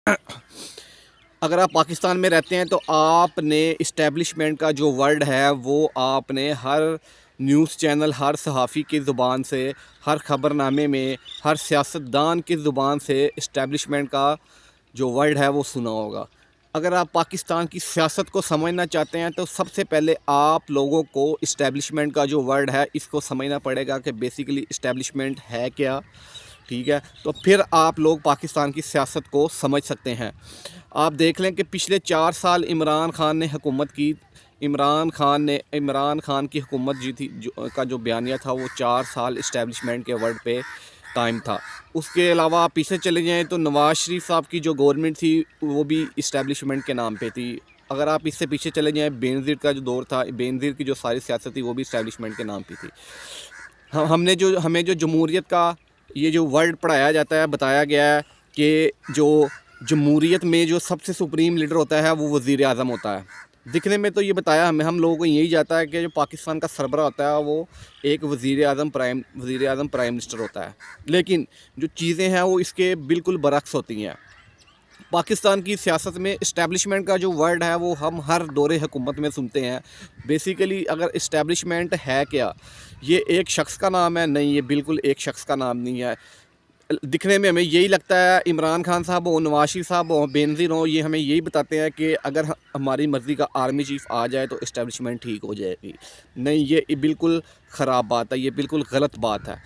अगर आप पाकिस्तान में रहते हैं तो आपने इस्टेब्लिशमेंट का जो वर्ड है वो आपने हर न्यूज़ चैनल, हर सहाफ़ी की ज़ुबान से, हर ख़बरनामे में, हर सियासतदान की ज़ुबान से इस्टेब्लिशमेंट का जो वर्ड है वो सुना होगा। अगर आप पाकिस्तान की सियासत को समझना चाहते हैं तो सबसे पहले आप लोगों को इस्टेब्लिशमेंट का जो वर्ड है इसको समझना पड़ेगा कि बेसिकली इस्टेब्लिशमेंट है क्या। ठीक है, तो फिर आप लोग पाकिस्तान की सियासत को समझ सकते हैं। आप देख लें कि पिछले 4 साल इमरान खान ने हुकूमत की। इमरान खान की हुकूमत जी थी का जो बयानिया था वो 4 साल इस्टेब्लिशमेंट के वर्ड पे कायम था। उसके अलावा आप पीछे चले जाएँ तो नवाज़ शरीफ साहब की जो गवर्नमेंट थी वो भी इस्टेब्लिशमेंट के नाम पे थी। अगर आप इससे पीछे चले जाएँ, बेनज़ीर का जो दौर था, बेनज़ीर की जो सारी सियासत थी वो भी इस्टेब्लिशमेंट के नाम पे थी। हमें जो जमहूरियत का ये जो वर्ड पढ़ाया जाता है, बताया गया है कि जो जमहूरियत में जो सबसे सुप्रीम लीडर होता है वो वज़ीर आज़म होता है। दिखने में तो ये बताया हम लोगों को यही जाता है कि जो पाकिस्तान का सरबरा होता है वो एक वज़ीर आज़म प्राइम मिनिस्टर होता है। लेकिन जो चीज़ें हैं वो इसके बिल्कुल बरअक्स होती हैं। पाकिस्तान की सियासत में इस्टेब्लिशमेंट का जो वर्ड है वो हम हर दौरे हुकूमत में सुनते हैं। बेसिकली अगर इस्टेब्लिशमेंट है क्या, ये एक शख्स का नाम है? नहीं, ये बिल्कुल एक शख्स का नाम नहीं है। दिखने में हमें यही लगता है, इमरान खान साहब हो, नवाज शरीफ साहब हो, बेनज़ीर हो, ये हमें यही बताते हैं कि अगर हमारी मर्ज़ी का आर्मी चीफ़ आ जाए तो इस्टेब्लिशमेंट ठीक हो जाएगी। नहीं, ये बिल्कुल ख़राब बात है, ये बिल्कुल गलत बात है।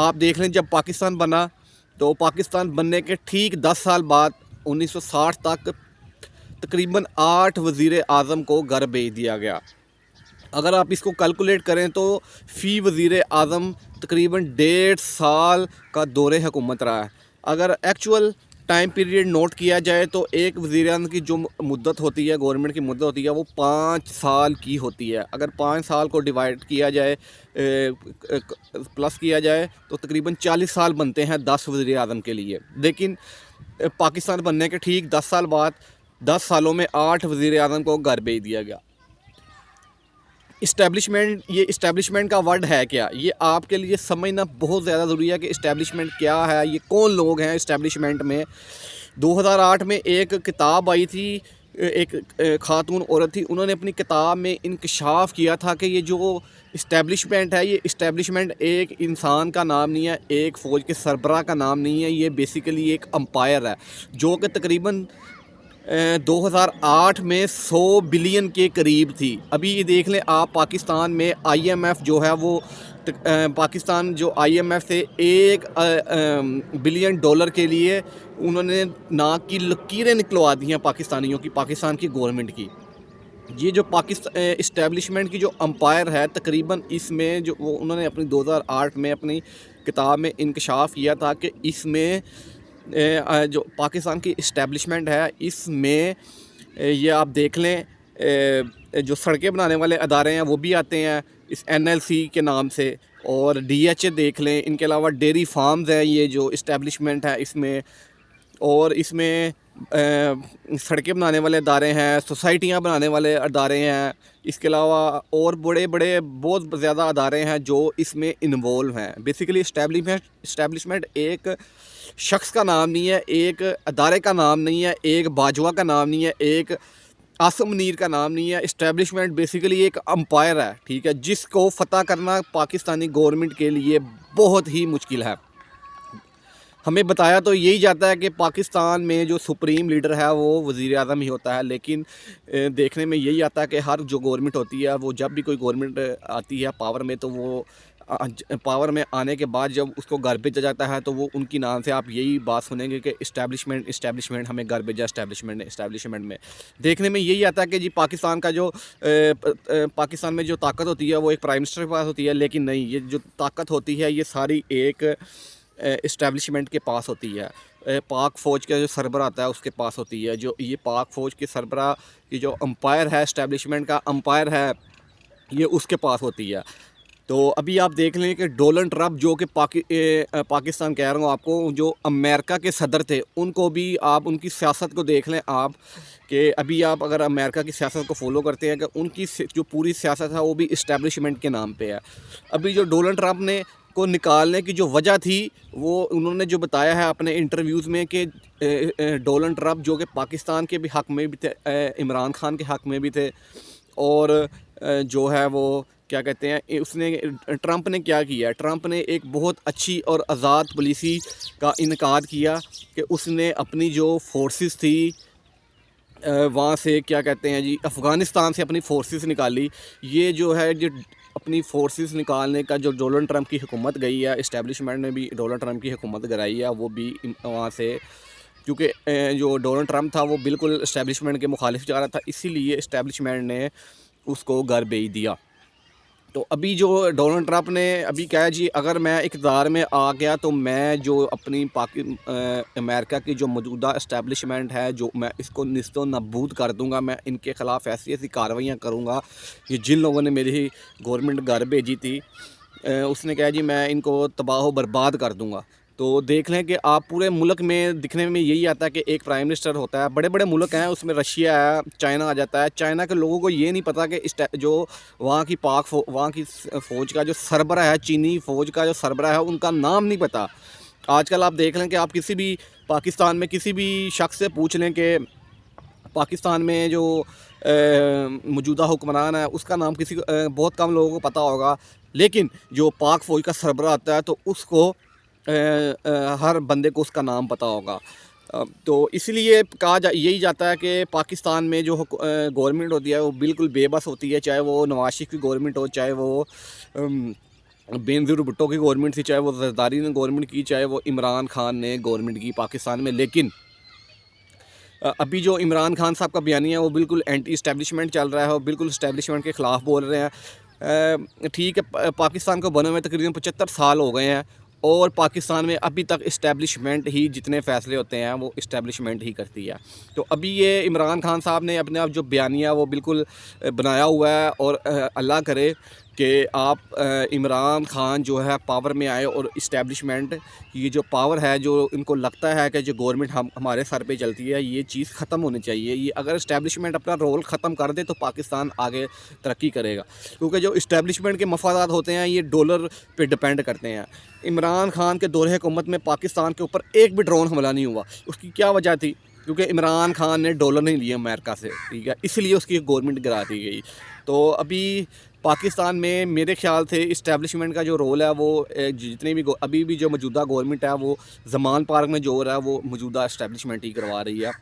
आप देख लें, जब पाकिस्तान बना तो पाकिस्तान बनने के ठीक 10 साल बाद 1960 तक तकरीबन 8 वज़ीर आज़म को घर भेज दिया गया। अगर आप इसको कैलकुलेट करें तो फ़ी वज़ीर आज़म तकरीबन 1.5 साल का दौरे हुकूमत रहा है। अगर एक्चुअल टाइम पीरियड नोट किया जाए तो एक वज़ीर आज़म की जो मुद्दत होती है, गवर्नमेंट की मुद्दत होती है, वो 5 साल की होती है। अगर 5 साल को डिवाइड किया जाए, प्लस किया जाए तो तकरीबन 40 साल बनते हैं 10 वज़ीर आज़म के लिए। लेकिन पाकिस्तान बनने के ठीक 10 साल बाद 10 सालों में 8 वज़ीर आज़म को घर भेज दिया गया। ये इस्टेब्लिशमेंट का वर्ड है क्या, ये आपके लिए समझना बहुत ज़्यादा ज़रूरी है कि इस्टेब्लिशमेंट क्या है, ये कौन लोग हैं इस्टेब्लिशमेंट में। 2008 में एक किताब आई थी, एक खातून औरत थी, उन्होंने अपनी किताब में इंकशाफ किया था कि ये जो इस्टेब्लिशमेंट है, ये इस्टेब्लिशमेंट एक इंसान का नाम नहीं है, एक फ़ौज के सरबराह का नाम नहीं है, ये बेसिकली एक अम्पायर है जो कि तकरीबन 2008 में 100 बिलियन के करीब थी। अभी ये देख लें आप, पाकिस्तान में आईएमएफ जो है वो पाकिस्तान जो आईएमएफ से 1 बिलियन डॉलर के लिए उन्होंने नाक की लकीरें निकलवा दी हैं पाकिस्तानियों की, पाकिस्तान की गवर्नमेंट की। ये जो पाकिस्तान इस्टेब्लिशमेंट की जो अम्पायर है, तकरीबन इसमें जो वो उन्होंने अपनी 2008 में अपनी किताब में इंकशाफ किया था कि इसमें जो पाकिस्तान की इस्टेब्लिशमेंट है इसमें ये आप देख लें, जो सड़कें बनाने वाले अदारे हैं वो भी आते हैं इस एनएलसी के नाम से, और डीएचए देख लें। इनके अलावा डेयरी फार्म्स हैं, ये जो इस्टेब्लिशमेंट है इसमें। और इसमें सड़कें बनाने वाले अदारे हैं, सोसाइटियाँ बनाने वाले अदारे हैं। इसके अलावा और बड़े बड़े बहुत ज़्यादा अदारे हैं जो इसमें इन्वॉल्व हैं। बेसिकली इस्टेब्लिशमेंट एक शख्स का नाम नहीं है, एक अदारे का नाम नहीं है, एक बाजवा का नाम नहीं है, एक आसम मुनीर का नाम नहीं है। इस्टेब्लिशमेंट बेसिकली एक अम्पायर है, ठीक है, जिसको फ़तह करना पाकिस्तानी गवर्नमेंट के लिए बहुत ही मुश्किल है। हमें बताया तो यही जाता है कि पाकिस्तान में जो सुप्रीम लीडर है वो वज़ीर आज़म ही होता है, लेकिन देखने में यही आता है कि हर जो गवर्नमेंट होती है, वो जब भी कोई गवर्नमेंट आती है पावर में, तो वो पावर में आने के बाद जब उसको घर भेजा जाता है तो वो उनकी नाम से आप यही बात सुनेंगे कि इस्टेब्लिशमेंट हमें घर भेजा इस्टेब्लिशमेंट में। देखने में यही आता है कि जी पाकिस्तान का जो पाकिस्तान में जो ताकत होती है वो एक प्राइम मिनिस्टर के पास होती है, लेकिन नहीं, ये जो ताकत होती है ये सारी एक इस्टेब्लिशमेंट के पास होती है। पाक फ़ौज का जो सरबराह आता है उसके पास होती है। जो ये पाक फ़ौज के सरबराह की जो अम्पायर है, इस्टेब्लिशमेंट का अम्पायर है, ये उसके पास होती है। तो अभी आप देख लें कि डोनाल्ड ट्रम्प जो कि पाकिस्तान कह रहा हूँ आपको, जो अमेरिका के सदर थे, उनको भी आप उनकी सियासत को देख लें आप, कि अभी आप अगर अमेरिका की सियासत को फॉलो करते हैं कि उनकी जो पूरी सियासत है वो भी इस्टेब्लिशमेंट के नाम पे है। अभी जो डोनाल्ड ट्रम्प ने को निकालने की जो वजह थी वो उन्होंने जो बताया है अपने इंटरव्यूज़ में कि डोनाल्ड ट्रंप जो कि पाकिस्तान के भी हक़ में भी थे, इमरान खान के हक़ में भी थे, और जो है वो क्या कहते हैं, उसने ट्रंप ने क्या किया, ट्रंप ने एक बहुत अच्छी और आज़ाद पॉलिसी का इनकार किया कि उसने अपनी जो फोर्सेस थी वहाँ से क्या कहते हैं जी, अफ़गानिस्तान से अपनी फोर्सेस निकाली। ये जो है जो अपनी फोर्सेस निकालने का जो डोनाल्ड ट्रंप की हुकूमत गई है, इस्टेब्लिशमेंट ने भी डोनाल्ड ट्रंप की हुकूमत कराई है, वो भी वहाँ से, क्योंकि जो डोनाल्ड ट्रंप था वो बिल्कुल इस्टेब्लिशमेंट के मुखालिफ जा रहा था, इसीलिए इस्टेब्लिशमेंट ने उसको घर भेज दिया। तो अभी जो डोनाल्ड ट्रंप ने अभी कहा जी, अगर मैं इक़्तिदार में आ गया तो मैं जो अपनी अमेरिका की जो मौजूदा इस्टेब्लिशमेंट है, जो मैं इसको निस्तो नबूद कर दूंगा, मैं इनके ख़िलाफ़ ऐसी ऐसी कार्रवाइयाँ करूँगा कि जिन लोगों ने मेरी गवर्नमेंट घर भेजी थी, उसने कहा जी मैं इनको तबाह बर्बाद कर दूँगा। तो देख लें कि आप पूरे मुल्क में दिखने में यही आता है कि एक प्राइम मिनिस्टर होता है, बड़े बड़े मुल्क हैं, उसमें रशिया है, चाइना आ जाता है। चाइना के लोगों को ये नहीं पता कि जो वहाँ की वहाँ की फ़ौज का जो सरबरा है, चीनी फ़ौज का जो सरबरा है, उनका नाम नहीं पता। आजकल आप देख लें कि आप किसी भी पाकिस्तान में किसी भी शख्स से पूछ लें कि पाकिस्तान में जो मौजूदा हुक्मरान है उसका नाम किसी को बहुत कम लोगों को पता होगा, लेकिन जो पाक फ़ौज का सरबरा आता है तो उसको हर बंदे को उसका नाम पता होगा। तो इसलिए यही जाता है कि पाकिस्तान में जो गवर्नमेंट होती है वो बिल्कुल बेबस होती है, चाहे वो नवाज शरीफ की गवर्नमेंट हो, चाहे वो बेनज़ीर भुट्टो की गवर्नमेंट थी, चाहे वो जरदारी ने गवर्नमेंट की, चाहे वो इमरान खान ने गवर्नमेंट की पाकिस्तान में। लेकिन अभी जो इमरान खान साहब का बयानी है वो बिल्कुल एंटी इस्टेब्लिशमेंट चल रहा है, वो बिल्कुल इस्टेब्लिशमेंट के ख़िलाफ़ बोल रहे हैं। ठीक है, पाकिस्तान को बने हुए तकरीबन 75 साल हो गए हैं, और पाकिस्तान में अभी तक इस्टेब्लिशमेंट ही जितने फ़ैसले होते हैं वो इस्टेब्लिशमेंट ही करती है। तो अभी ये इमरान खान साहब ने अपने आप जो बयानिया वो बिल्कुल बनाया हुआ है, और अल्लाह करे कि आप इमरान खान जो है पावर में आए, और इस्टेब्लिशमेंट ये जो पावर है, जो इनको लगता है कि जो गवर्नमेंट हमारे सर पे चलती है, ये चीज़ ख़त्म होनी चाहिए। ये अगर इस्टेब्लिशमेंट अपना रोल ख़त्म कर दे तो पाकिस्तान आगे तरक्की करेगा, क्योंकि जो इस्टेब्लिशमेंट के मफादात होते हैं ये डॉलर पे डिपेंड करते हैं। इमरान खान के दौरे हुकूमत में पाकिस्तान के ऊपर एक भी ड्रोन हमला नहीं हुआ। उसकी क्या वजह थी? क्योंकि इमरान खान ने डॉलर नहीं लिए अमेरिका से, ठीक है, इसलिए उसकी गवर्नमेंट गिरा दी गई। तो अभी पाकिस्तान में मेरे ख्याल से इस्टेब्लिशमेंट का जो रोल है वो जितने भी अभी भी जो मौजूदा गवर्नमेंट है वो जमान पार्क में जो हो रहा है वो मौजूदा इस्टेब्लिशमेंट ही करवा रही है।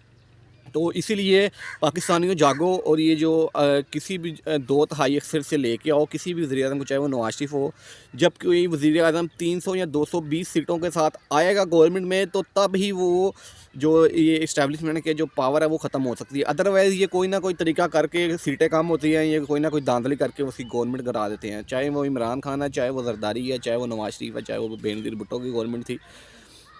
तो इसीलिए पाकिस्तानियों जागो, और ये जो किसी भी 2/3 अक्सर से लेके आओ किसी भी वज़ीर-ए-आज़म को, चाहे वो नवाज शरीफ हो, जब कोई वज़ीर-ए-आज़म 300 या 220 सीटों के साथ आएगा गवर्नमेंट में, तो तब ही वो जो ये इस्टेब्लिशमेंट के जो पावर है वो ख़त्म हो सकती है। अदरवाइज़ ये कोई ना कोई तरीका करके सीटें कम होती हैं, ये कोई ना कोई धांधली करके उसकी गवर्नमेंट गिरा देते हैं, चाहे वो इमरान खान है, चाहे वो जरदारी है, चाहे वो नवाज शरीफ है, चाहे वो बेनज़ीर भुट्टो की गवर्नमेंट थी।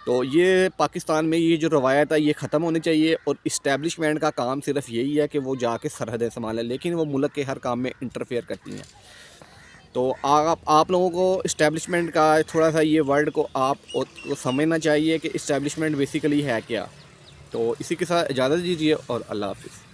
तो ये पाकिस्तान में ये जो रवायत है ये ख़त्म होनी चाहिए, और इस्टेब्लिशमेंट का काम सिर्फ यही है कि वो जाके सरहदें संभालें, लेकिन वो मुल्क के हर काम में इंटरफेयर करती हैं। तो आप लोगों को इस्टेब्लिशमेंट का थोड़ा सा ये वर्ड को को समझना चाहिए कि इस्टेब्लिशमेंट बेसिकली है क्या। तो इसी के साथ इजाज़त दीजिए, और अल्लाह हाफ़िज़।